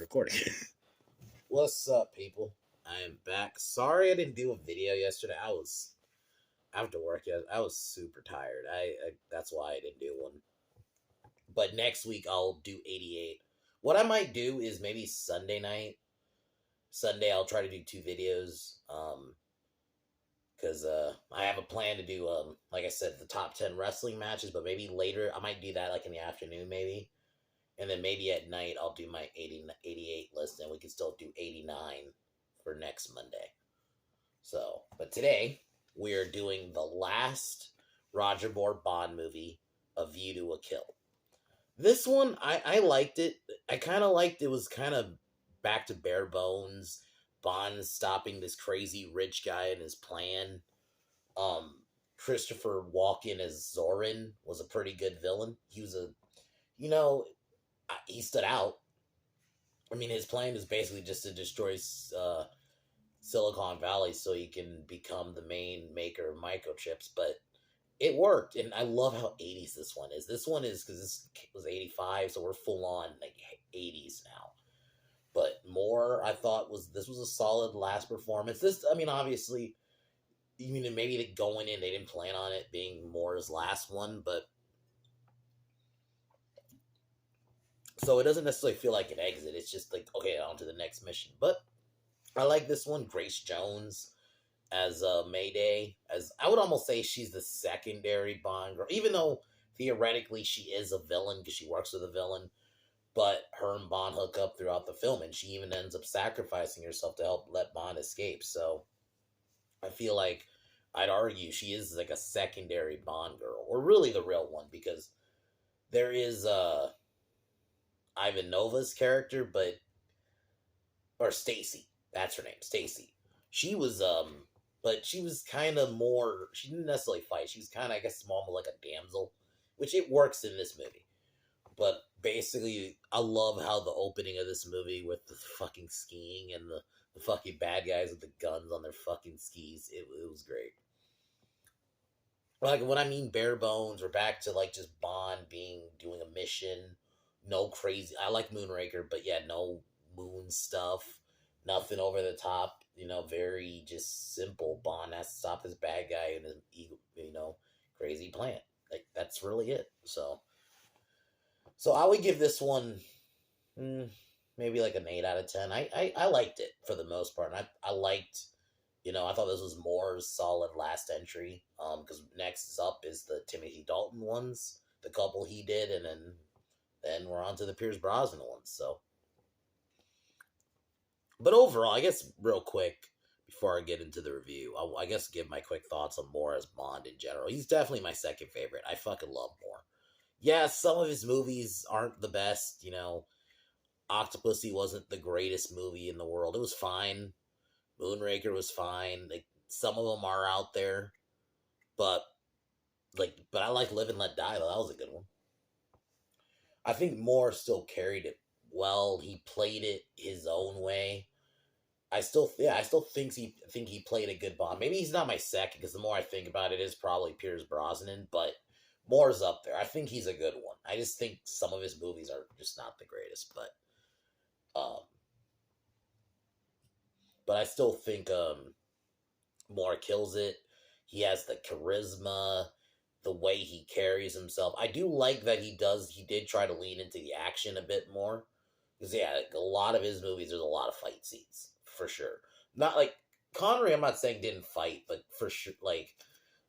recording. What's up, people? I am back. Sorry I didn't do a video yesterday. I was after work. I was super tired. I that's why I didn't do one. But next week I'll do 88. What I might do is maybe Sunday night. Sunday I'll try to do two videos. Because I have a plan to do like I said, the top 10 wrestling matches. But maybe later I might do that like in the afternoon, maybe. And then maybe at night I'll do my 88 list, and we can still do 89 for next Monday. So, but today we are doing the last Roger Moore Bond movie, A View to a Kill. This one, I liked it. I kind of liked it. Was kind of back to bare bones. Bond stopping this crazy rich guy and his plan. Christopher Walken as Zorin was a pretty good villain. He was he stood out. I mean, his plan is basically just to destroy Silicon Valley so he can become the main maker of microchips, but it worked, and I love how 80s this one is. This one is, because this was 85, so we're full on, like, 80s now. But Moore, I thought, this was a solid last performance. Obviously, maybe going in, they didn't plan on it being Moore's last one, but so it doesn't necessarily feel like an exit. It's just like, okay, on to the next mission. But I like this one. Grace Jones as Mayday. As I would almost say she's the secondary Bond girl. Even though theoretically she is a villain because she works with a villain. But her and Bond hook up throughout the film. And she even ends up sacrificing herself to help let Bond escape. So I feel like I'd argue she is like a secondary Bond girl. Or really the real one. Because there is Ivan Nova's character, or Stacy, that's her name, Stacy. She was but she was kind of more. She didn't necessarily fight. She was kind of, I guess, more like a damsel, which it works in this movie. But basically, I love how the opening of this movie with the fucking skiing and the fucking bad guys with the guns on their fucking skis. It was great. Like when I mean bare bones, we're back to like just Bond doing a mission. No crazy. I like Moonraker, but yeah, no moon stuff. Nothing over the top. Very just simple. Bond has to stop this bad guy and his crazy plan. Like that's really it. So I would give this one maybe like an 8 out of 10. I liked it for the most part. And I liked. I thought this was Moore's solid last entry. Because next up is the Timothy Dalton ones, the couple he did, and then we're on to the Pierce Brosnan ones. So, but overall, I guess real quick before I get into the review, I guess give my quick thoughts on Moore as Bond in general. He's definitely my second favorite. I fucking love Moore. Yeah, some of his movies aren't the best. Octopussy wasn't the greatest movie in the world. It was fine. Moonraker was fine. Like some of them are out there, but I like Live and Let Die though. That was a good one. I think Moore still carried it well. He played it his own way. I still think he played a good Bond. Maybe he's not my second because the more I think about it, is probably Pierce Brosnan, but Moore's up there. I think he's a good one. I just think some of his movies are just not the greatest, but I still think Moore kills it. He has the charisma, the way he carries himself. I do like that he did try to lean into the action a bit more. Because, yeah, like, a lot of his movies, there's a lot of fight scenes, for sure. Not like, Connery, I'm not saying didn't fight, but for sure, like,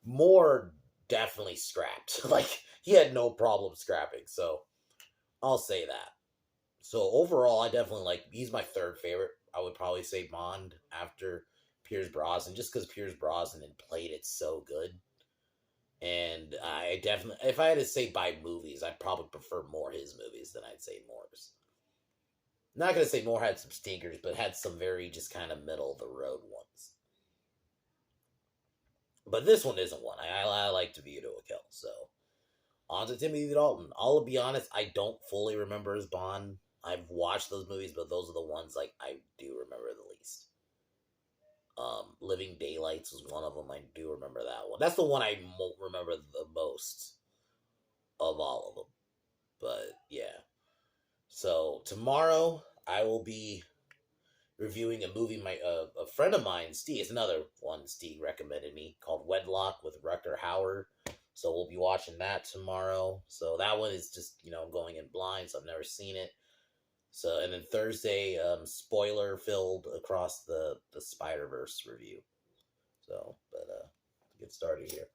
Moore definitely scrapped. Like, he had no problem scrapping, so I'll say that. So, overall, I definitely he's my third favorite. I would probably say Bond after Pierce Brosnan, just because Pierce Brosnan played it so good. And I definitely, if I had to say by movies, I'd probably prefer more his movies than I'd say Moore's. Not going to say Moore had some stinkers, but had some very just kind of middle of the road ones. But this one isn't one. I like To View to a Kill. So, on to Timothy Dalton. I'll be honest, I don't fully remember his Bond. I've watched those movies, but those are the ones I do remember the least. Living Daylights was one of them. I do remember that one. That's the one I remember the most of all of them. But yeah. So tomorrow I will be reviewing a movie a friend of mine, Steve, is another one Steve recommended me called Wedlock with Rucker Hauer. So we'll be watching that tomorrow. So that one is just going in blind, so I've never seen it. So and then Thursday, spoiler filled Across the Spider Verse review. So, but to get started here.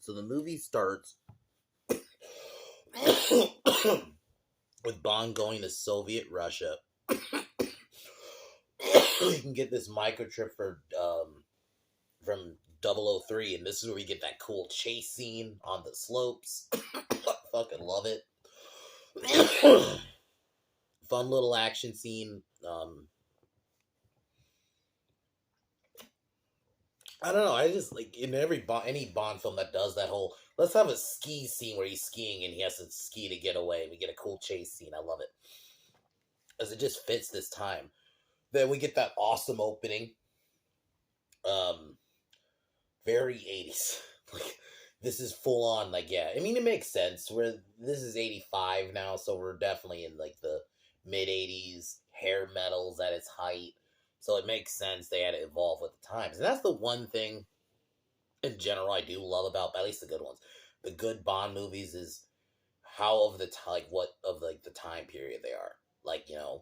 So the movie starts with Bond going to Soviet Russia. You can get this microchip from 003, and this is where we get that cool chase scene on the slopes. I fucking love it. Fun little action scene. I don't know. I just like in any Bond film that does that whole let's have a ski scene where he's skiing and he has to ski to get away. We get a cool chase scene. I love it as it just fits this time. Then we get that awesome opening. Um, very 80s. Like this is full on. Like yeah, I mean it makes sense. This is 85 now, so we're definitely in like the mid 80s. Hair metal's at its height. So it makes sense they had to evolve with the times. And that's the one thing in general I do love about, at least the good ones. The good Bond movies is how of the time, like what of like the time period they are. Like, a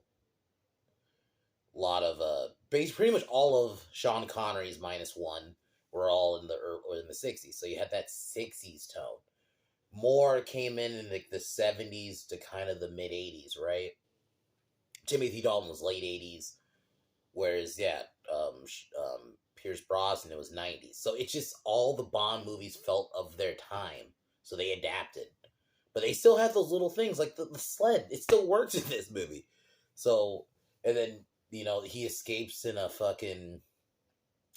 lot of pretty much all of Sean Connery's minus one were all in the 60s. So you had that 60s tone. More came in like the 70s to kind of the mid 80s, right? Timothy Dalton was late 80s. Whereas, yeah, Pierce Brosnan, it was 90s. So it's just all the Bond movies felt of their time. So they adapted. But they still have those little things like the sled. It still works in this movie. So, and then, he escapes in a fucking,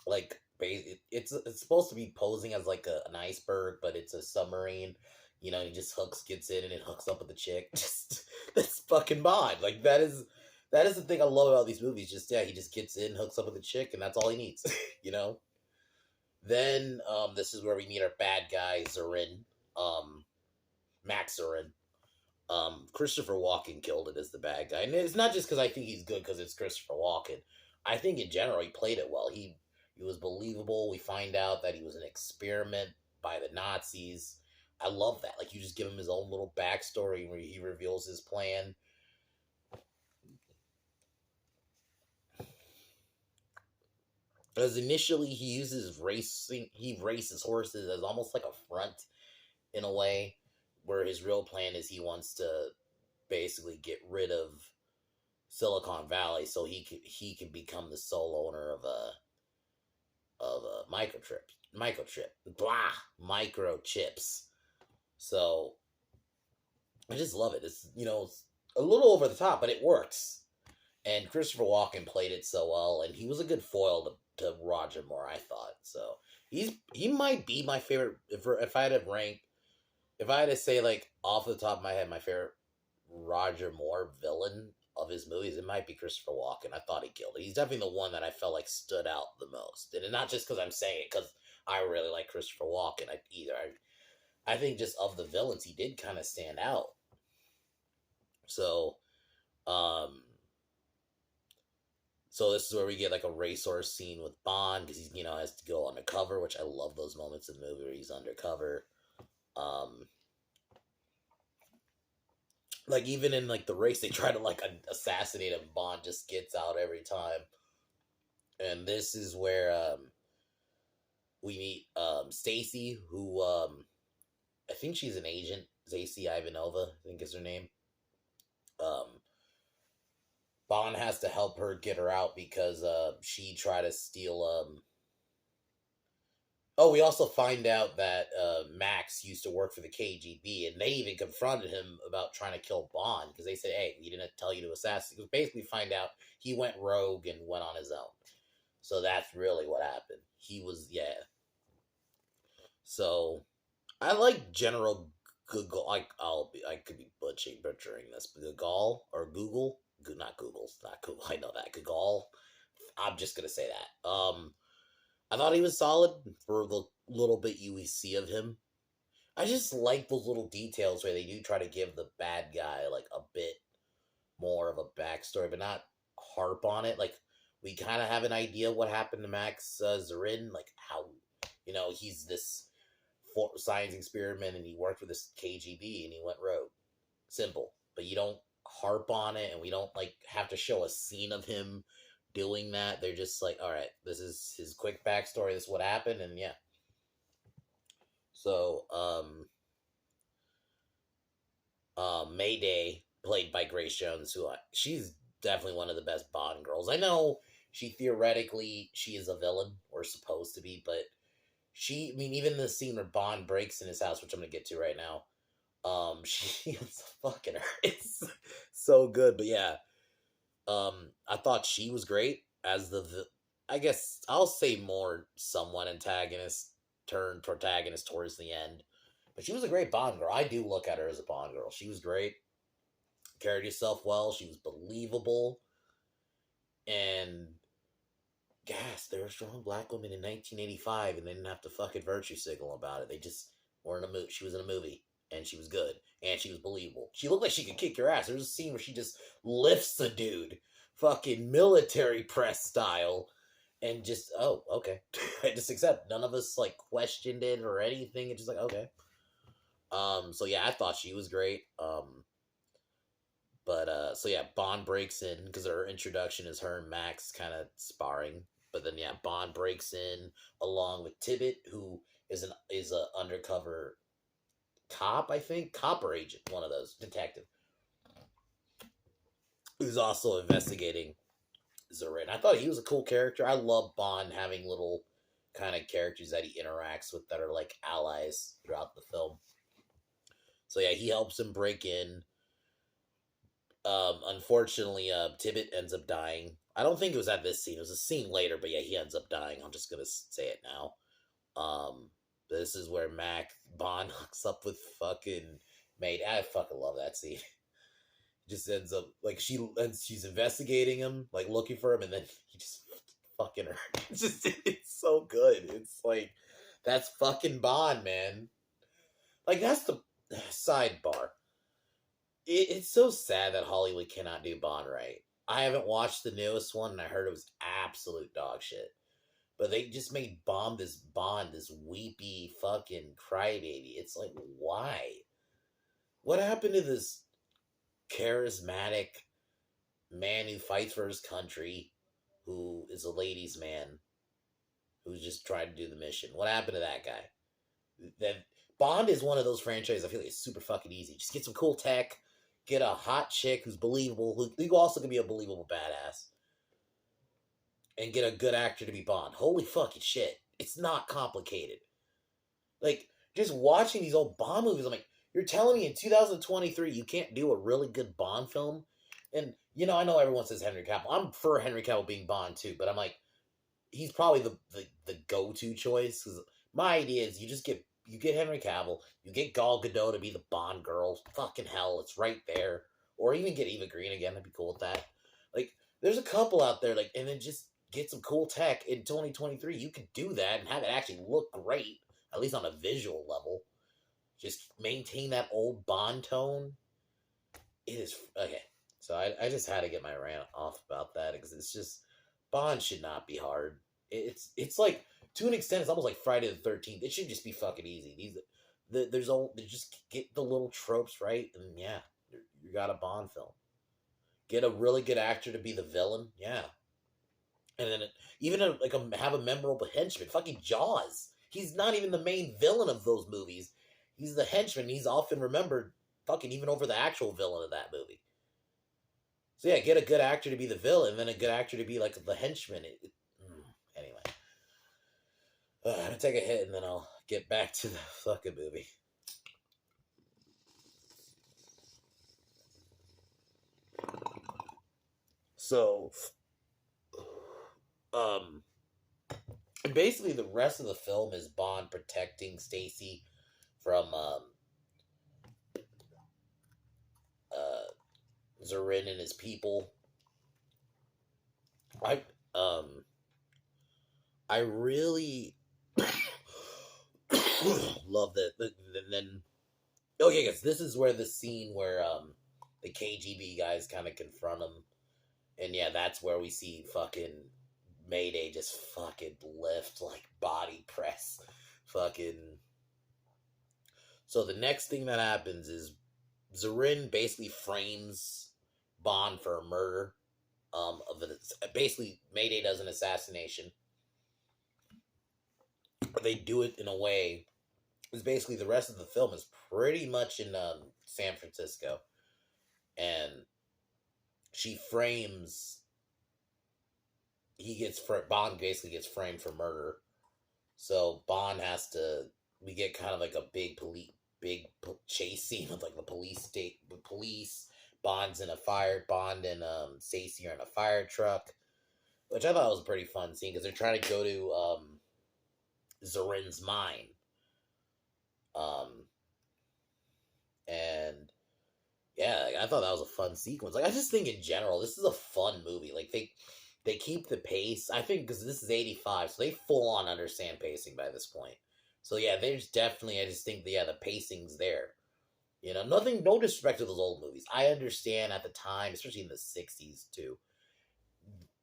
like, it's supposed to be posing as like an iceberg, but it's a submarine. He just gets in and it hooks up with the chick. Just, that's fucking Bond. Like, that is the thing I love about these movies. Just yeah, he just gets in, hooks up with a chick, and that's all he needs. you know. Then this is where we meet our bad guy Zorin, Max Zorin. Christopher Walken killed it as the bad guy, and it's not just because I think he's good because it's Christopher Walken. I think in general he played it well. He was believable. We find out that he was an experiment by the Nazis. I love that. Like you just give him his own little backstory where he reveals his plan. As initially he races horses as almost like a front in a way, where his real plan is he wants to basically get rid of Silicon Valley so he can become the sole owner of a microchips. So I just love it. It's a little over the top, but it works. And Christopher Walken played it so well, and he was a good foil to Roger Moore, I thought. So he might be my favorite. If I had to rank, if I had to say like off the top of my head, my favorite Roger Moore villain of his movies, it might be Christopher Walken. I thought he killed it. He's definitely the one that I felt like stood out the most, and not just because I'm saying it, because I really like Christopher Walken. I think just of the villains, he did kind of stand out. So, um, So this is where we get like a racehorse scene with Bond because he has to go undercover, which I love those moments in the movie where he's undercover. Um, like even in like the race, they try to like assassinate him. Bond just gets out every time, and this is where we meet Stacy, who I think she's an agent. Stacy Ivanova, I think is her name. Um, Bond has to help her get her out because she tried to steal Oh, we also find out that Max used to work for the KGB, and they even confronted him about trying to kill Bond because they said, "Hey, we didn't tell you to assassinate." Because basically, find out he went rogue and went on his own. So that's really what happened. He was, yeah. So I like General Google. I could be butchering this, but Google or Google, not Google, not Google. I know that Google. I'm just gonna say that. I thought he was solid for the little bit you see of him. I just like those little details where they do try to give the bad guy like a bit more of a backstory, but not harp on it. Like we kind of have an idea what happened to Max Zarin, like how he's this science experiment and he worked with this KGB and he went rogue. Simple, but you don't harp on it, and we don't like have to show a scene of him doing that. They're just like, all right, this is his quick backstory. This is what happened, and yeah. So, Mayday, played by Grace Jones, she's definitely one of the best Bond girls. I know she is a villain or supposed to be, but I mean, even the scene where Bond breaks in his house, which I'm gonna get to right now, she is fucking her. It's so good, but yeah, I thought she was great as I guess I'll say more somewhat antagonist turned protagonist towards the end. But she was a great Bond girl. I do look at her as a Bond girl. She was great. Carried herself well. She was believable. And gas, there were strong black women in 1985 and they didn't have to fucking virtue signal about it. They just were in a movie. She was in a movie and she was good and she was believable. She looked like she could kick your ass. There's a scene where she just lifts a dude, fucking military press style, and just, oh, okay. I just accept. None of us like questioned it or anything. It's just like, okay. So yeah, I thought she was great. So yeah, Bond breaks in because her introduction is her and Max kind of sparring. But then yeah, Bond breaks in along with Tibbet, who is a undercover cop, I think, cop or agent, one of those, detective, who's also investigating Zarin. I thought he was a cool character. I love Bond having little kind of characters that he interacts with that are like allies throughout the film. So yeah, he helps him break in. Unfortunately, Tibbet ends up dying. I don't think it was at this scene. It was a scene later, but yeah, he ends up dying. I'm just gonna say it now. This is where Mac Bond hooks up with fucking Maid. I fucking love that scene. Just ends up like she's investigating him, like looking for him, and then he just fucking her. It's so good. It's like that's fucking Bond, man. Like that's the sidebar. It's so sad that Hollywood cannot do Bond right. I haven't watched the newest one, and I heard it was absolute dog shit. But they just made Bond, this weepy fucking crybaby. It's like, why? What happened to this charismatic man who fights for his country, who is a ladies' man, who's just trying to do the mission? What happened to that guy? Then Bond is one of those franchises I feel like it's super fucking easy. Just get some cool tech, get a hot chick who's believable, who also can be a believable badass, and get a good actor to be Bond. Holy fucking shit. It's not complicated. Like, just watching these old Bond movies, I'm like, you're telling me in 2023 you can't do a really good Bond film? And, I know everyone says Henry Cavill. I'm for Henry Cavill being Bond too, but I'm like, he's probably the go-to choice. Because my idea is you get Henry Cavill, you get Gal Gadot to be the Bond girl. Fucking hell, it's right there. Or even get Eva Green again. I'd be cool with that. Like, there's a couple out there, like, and then just get some cool tech in 2023. You could do that and have it actually look great, at least on a visual level. Just maintain that old Bond tone. It is okay. So I just had to get my rant off about that because it's just Bond should not be hard. It's like to an extent it's almost like Friday the 13th. It should just be fucking easy. Just get the little tropes right, and yeah, you got a Bond film. Get a really good actor to be the villain, yeah, and then have a memorable henchman. Fucking Jaws. He's not even the main villain of those movies. He's the henchman. He's often remembered, fucking even over the actual villain of that movie. So yeah, get a good actor to be the villain, and then a good actor to be like the henchman. Anyway. I'm gonna take a hit and then I'll get back to the fucking movie. So, um, basically the rest of the film is Bond protecting Stacy from uh Zarin and his people. I um I really love that. And then okay, guys, this is where the scene where the KGB guys kind of confront him, and yeah, that's where we see fucking Mayday just fucking lift like body press, fucking. So the next thing that happens is Zarin basically frames Bond for a murder. Basically Mayday does an assassination. They do it in a way. Is basically the rest of the film is pretty much in San Francisco, and she frames. Bond basically gets framed for murder, so Bond has to. We get kind of like a chase scene with like the police. Bond and Stacy are in a fire truck, which I thought was a pretty fun scene because they're trying to go to Zarin's mine. Um, and yeah, I thought that was a fun sequence. Like I just think in general, this is a fun movie. Like they keep the pace. I think because this is '85, so they full on understand pacing by this point. So yeah, there's definitely. I just think the pacing's there. You know, nothing, no disrespect to those old movies. I understand at the time, especially in the '60s too,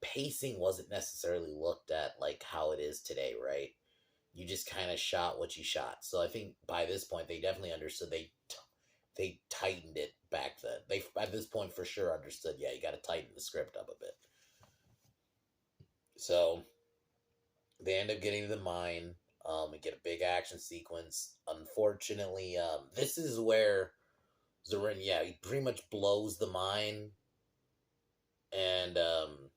pacing wasn't necessarily looked at like how it is today, right? You just kind of shot what you shot. So I think by this point they definitely understood they tightened it back then. They at this point for sure understood. Yeah, you got to tighten the script up a bit. So they end up getting to the mine. We get a big action sequence. Unfortunately, this is where Zarin, yeah, he pretty much blows the mine, and um,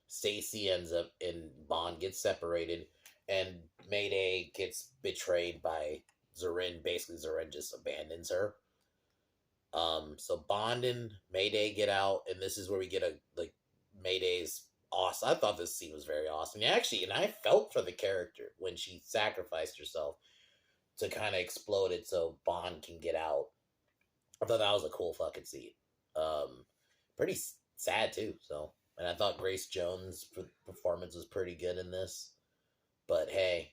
Stacy ends up in Bond gets separated, and Mayday gets betrayed by Zarin. Basically, Zarin just abandons her. So Bond and Mayday get out, and this is where we get a like Mayday's awesome. I thought this scene was very awesome. Yeah, actually, and I felt for the character when she sacrificed herself to kind of explode it so Bond can get out. I thought that was a cool fucking scene. Pretty sad too. So, and I thought Grace Jones' performance was pretty good in this. But hey,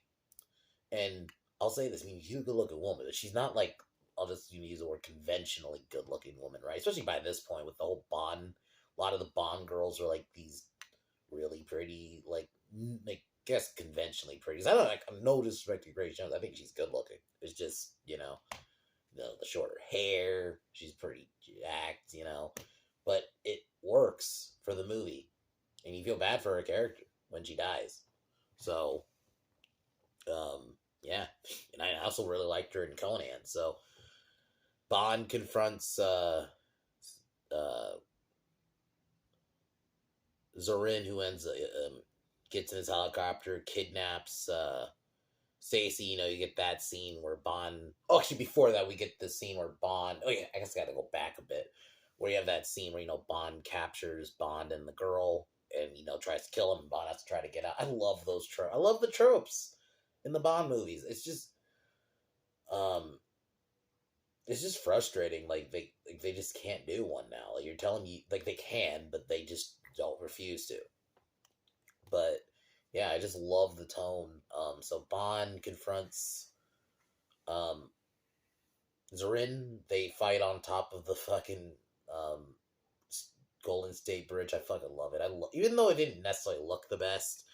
and I'll say this: I mean, she's a good-looking woman, but she's not like I'll just use the word conventionally good-looking woman, right? Especially by this point with the whole Bond. A lot of the Bond girls are like these really pretty, like guess conventionally pretty. 'Cause I don't like I'm no disrespect to Grace Jones. I think she's good looking. It's just the shorter hair. She's pretty jacked, but it works for the movie, and you feel bad for her character when she dies. So, yeah, and I also really liked her in Conan. So, Bond confronts uh, Zorin, who gets in his helicopter, kidnaps Stacy. You get that scene where Bond. Oh, actually, before that, we get the scene where Bond. Oh yeah, I guess I got to go back a bit. Where you have that scene where Bond captures Bond and the girl, and tries to kill him. And Bond has to try to get out. I love those tropes. I love the tropes in the Bond movies. It's just frustrating. Like they just can't do one now. Like you're telling me like they can, but they just don't refuse to. But yeah, I just love the tone. So Bond confronts um Zarin. They fight on top of the fucking Golden State Bridge. I fucking love it. Even though it didn't necessarily look the best,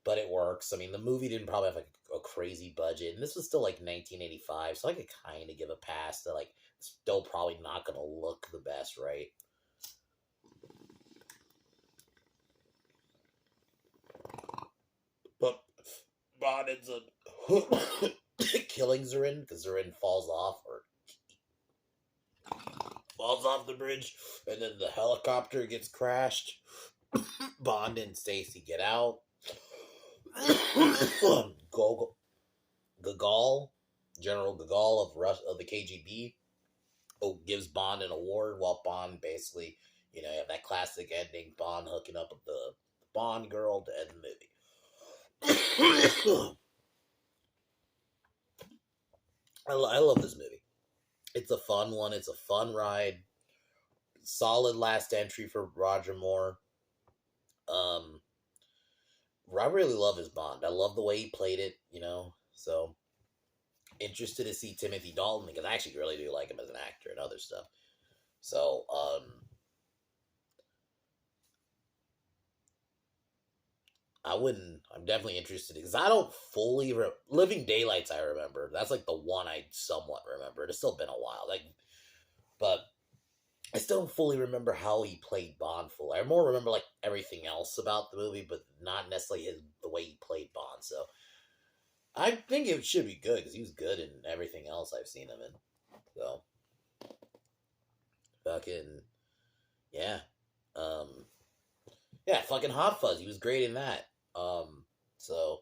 but it works. I mean, the movie didn't probably have like a crazy budget, and this was still like 1985, so I could kind of give a pass that like it's still probably not gonna look the best, right? But Bond ends up killing Zarin because Zarin falls off, or falls off the bridge, and then the helicopter gets crashed. Bond and Stacy get out. Gogol, Gogol, General Gogol of the KGB, gives Bond an award, while Bond basically, you have that classic ending, Bond hooking up with the Bond girl to end the movie. I love this movie. It's a fun one. It's a fun ride. Solid last entry for Roger Moore. I really love his Bond. I love the way he played it, So, interested to see Timothy Dalton, because I actually really do like him as an actor and other stuff. So, I'm definitely interested, because I don't fully Living Daylights. I remember that's like the one I somewhat remember. It's still been a while, but I still don't fully remember how he played Bond fully. I more remember like everything else about the movie, but not necessarily the way he played Bond. So I think it should be good, because he was good in everything else I've seen him in. So fucking yeah, yeah, fucking Hot Fuzz. He was great in that. So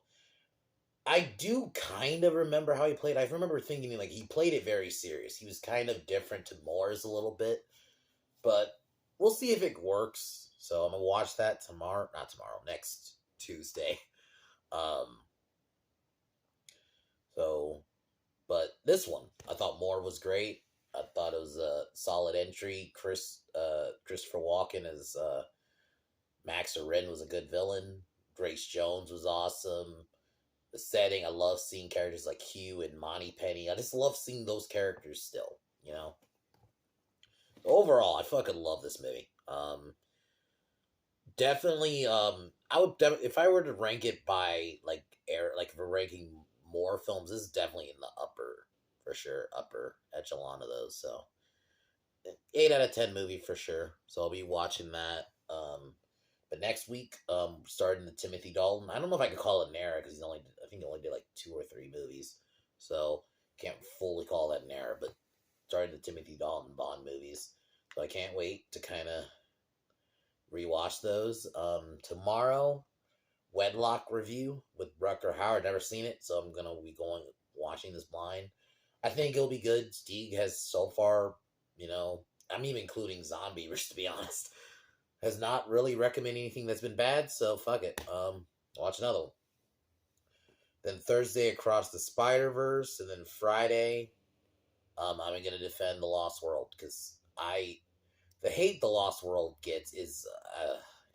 I do kind of remember how he played. I remember thinking like he played it very serious. He was kind of different to Moore's a little bit, but we'll see if it works. So I'm gonna watch that tomorrow. Not tomorrow. Next Tuesday. Um. So, but this one, I thought Moore was great. I thought it was a solid entry. Christopher Walken as Max O'Rin was a good villain. Grace Jones was awesome. The setting, I love seeing characters like Hugh and Moneypenny. I just love seeing those characters still, Overall, I fucking love this movie. Definitely, I would if I were to rank it by if we're ranking more films, this is definitely in the upper, for sure, upper echelon of those. So, 8 out of 10 movie for sure. So I'll be watching that. But next week, starting the Timothy Dalton. I don't know if I could call it an era, because I think he only did like 2 or 3 movies, so can't fully call that an era. But starting the Timothy Dalton Bond movies, so I can't wait to kind of rewatch those. Tomorrow, Wedlock review with Rucker Howard. Never seen it, so I'm gonna be watching this blind. I think it'll be good. Stieg has so far, I'm even including Zombievers, to be honest, has not really recommended anything that's been bad, so fuck it. Watch another one. Then Thursday, Across the Spider-Verse, and then Friday, I'm gonna defend The Lost World, because the hate The Lost World gets is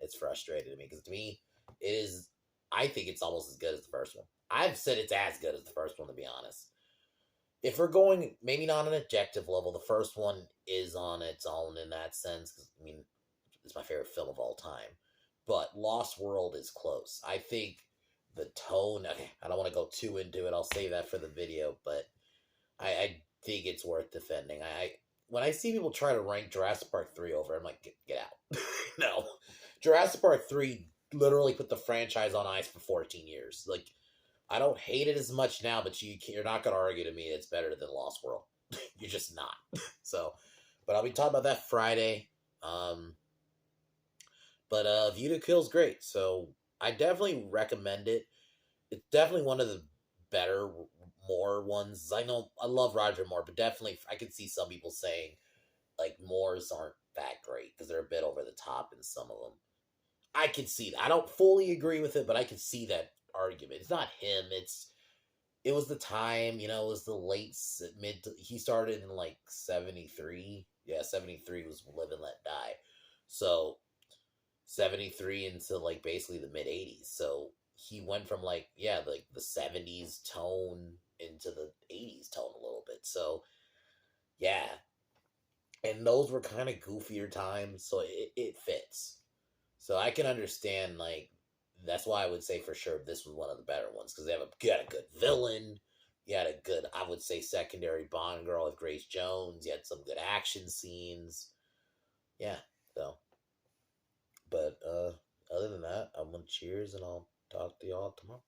it's frustrating to me, because to me it is. I think it's almost as good as the first one. I've said it's as good as the first one, to be honest. If we're going maybe not on an objective level, the first one is on its own in that sense, because it's my favorite film of all time. But Lost World is close. I think the tone. I don't want to go too into it. I'll save that for the video. But I think it's worth defending. When I see people try to rank Jurassic Park 3 over, I'm like, get out. No, Jurassic Park 3 literally put the franchise on ice for 14 years. Like, I don't hate it as much now, but you're not going to argue to me it's better than Lost World. You're just not. So, but I'll be talking about that Friday. But View to Kill's great, so I definitely recommend it. It's definitely one of the better Moore ones. I know I love Roger Moore, but definitely I could see some people saying like Moore's aren't that great because they're a bit over the top in some of them. I can see that. I don't fully agree with it, but I can see that argument. It's not him. It was the time. It was the late mid. He started in like 73. Yeah, 73 was Live and Let Die. So 73 into like basically the mid 80s. So he went from like the 70s tone into the 80s tone a little bit. So yeah, and those were kind of goofier times, so it fits. So I can understand, like, that's why I would say for sure this was one of the better ones, because you had a good villain, you had a good, I would say, secondary Bond girl with Grace Jones, you had some good action scenes. Yeah, so. But other than that, I'm gonna cheers, and I'll talk to y'all tomorrow.